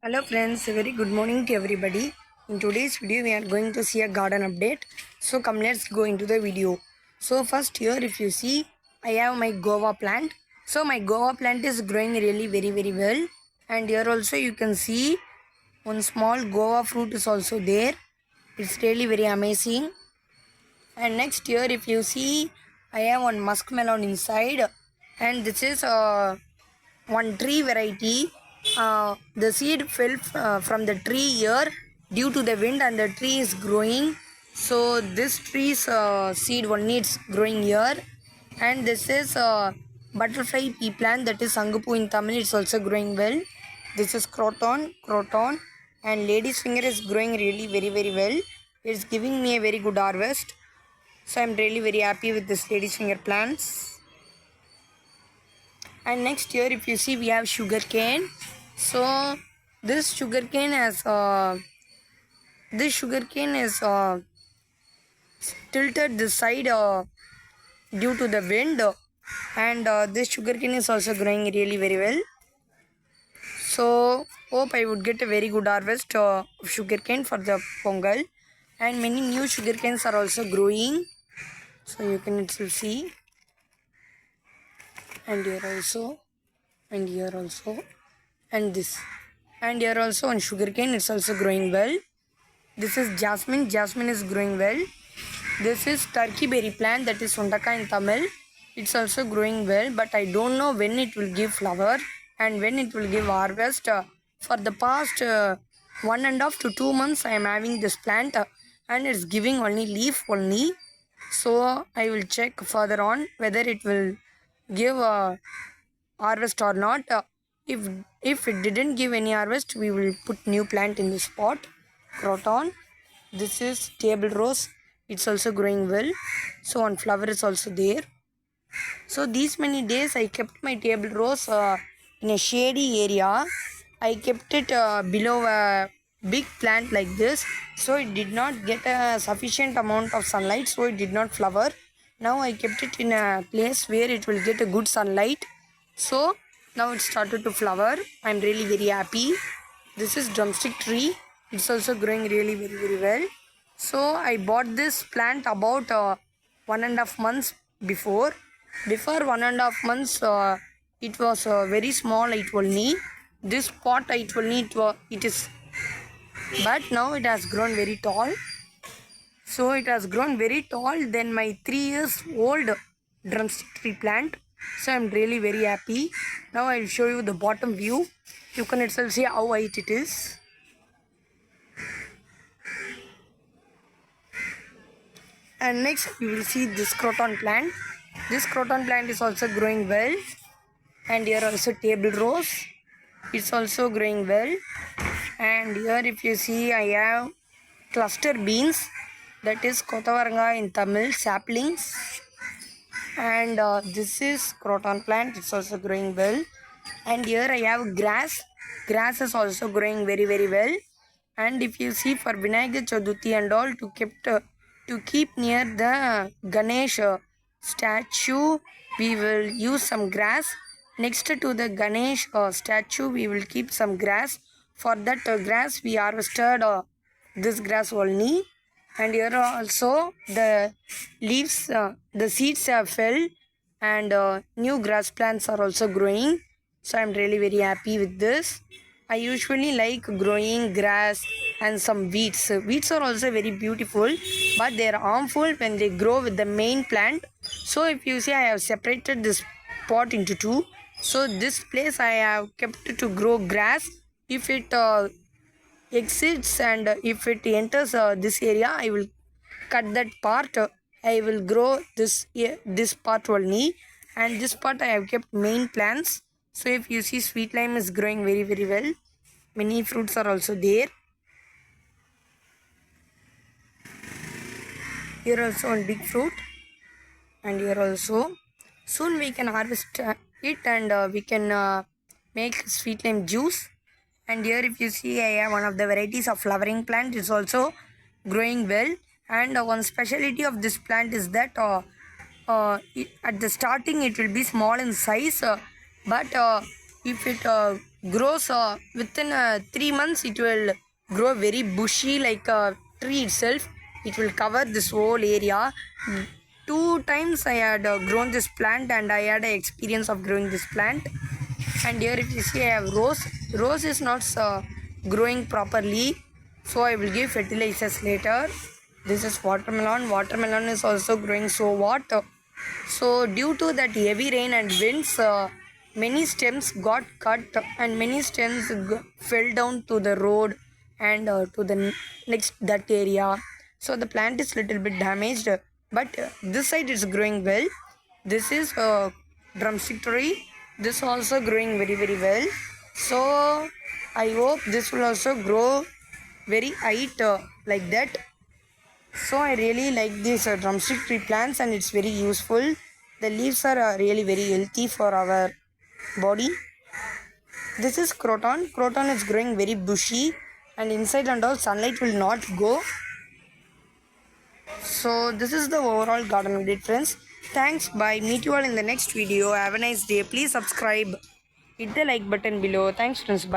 Hello friends, a very good morning to everybody. In today's video we are going to see a garden update. So come, let's go into the video. So first here if you see, I have my guava plant. So my guava plant is growing really very well. And here also you can see one small guava fruit is also there. It's really very amazing. And next here if you see, I have one muskmelon inside. And this is one tree variety. The seed fell from the tree here due to the wind, and the tree is growing. So this tree's seed only it's growing here. And this is butterfly pea plant, that is sangupu in Tamil. It's also growing well. This is croton, and lady's finger is growing really very well. It's giving me a very good harvest. So I'm really very happy with this lady's finger plants. And next here if you see, we have sugarcane. So this sugarcane has tilted this side due to the wind, and this sugarcane is also growing really very well. So hope I would get a very good harvest of sugarcane for the pongal. And many new sugarcanes are also growing, so you can still see. And here also, and here also, and this, and here also on sugarcane it's also growing well. This is jasmine is growing well. This is turkey berry plant, that is sondaka in Tamil. It's also growing well, but I don't know when it will give flower and when it will give harvest. For the past 1.5 to 2 months I am having this plant, and it's giving only leaf only. So I will check further on whether it will give harvest or not. If it didn't give any harvest, we will put new plant in this pot. Croton. This is table rose. It's also growing well. So one flower is also there. So these many days I kept my table rose in a shady area. I kept it below a big plant like this, so it did not get a sufficient amount of sunlight, so it did not flower. Now I kept it in a place where it will get a good sunlight, so now it started to flower. I'm really very happy. This is drumstick tree. It's also growing really very well. So I bought this plant about 1.5 months before. Before 1.5 months, it was very small height only. This pot height only it is, but now it has grown very tall. So it has grown very tall than my 3 years old drumstick tree plant. So I'm really very happy. Now I'll show you the bottom view. You can itself see how height it is. And next you will see this croton plant. This croton plant is also growing well. And here also table rose. It's also growing well. And here if you see, I have cluster beans, that is kotavaranga in Tamil, saplings. And this is croton plant. It's also growing well. And here I have grass. Grass is also growing very well. And if you see, for Vinayaga Chaduthi and all, to keep near the Ganesh statue, we will use some grass. Next to the Ganesh statue, we will keep some grass. For that grass, we harvested this grass only. And here also the leaves, the seeds have fell, and new grass plants are also growing. So I'm really very happy with this. I usually like growing grass and some weeds. Weeds are also very beautiful, but they are harmful when they grow with the main plant. So if you see, I have separated this pot into two. So this place I have kept to grow grass. If it exits and if it enters this area, I will cut that part. I will grow this part only, and this part I have kept main plants. So if you see, sweet lime is growing very well. Many fruits are also there. Here also one big fruit, and here also. Soon we can harvest it, and we can make sweet lime juice. And here if you see, I have one of the varieties of flowering plant. It's also growing well. And one speciality of this plant is that at the starting it will be small in size, but if it grows within 3 months. It will grow very bushy like a tree itself. It will cover this whole area. 2 times I had grown this plant, and I had an experience of growing this plant. And here if you see, I have rose is not growing properly, so I will give fertilizers later. This is watermelon is also growing. So what, so due to that heavy rain and winds, many stems got cut, and many stems fell down to the road and to the next that area. So the plant is little bit damaged, but this side is growing well. This is drumstick tree. This also growing very well. So I hope this will also grow very height like that. So I really like these drumstick tree plants, and it's very useful. The leaves are really very healthy for our body. This is croton. Croton is growing very bushy, and inside and out sunlight will not go. So this is the overall garden update, friends. Thanks. Bye. Meet you all in the next video. Have a nice day. Please subscribe. Hit the like button below. Thanks, friends. Bye.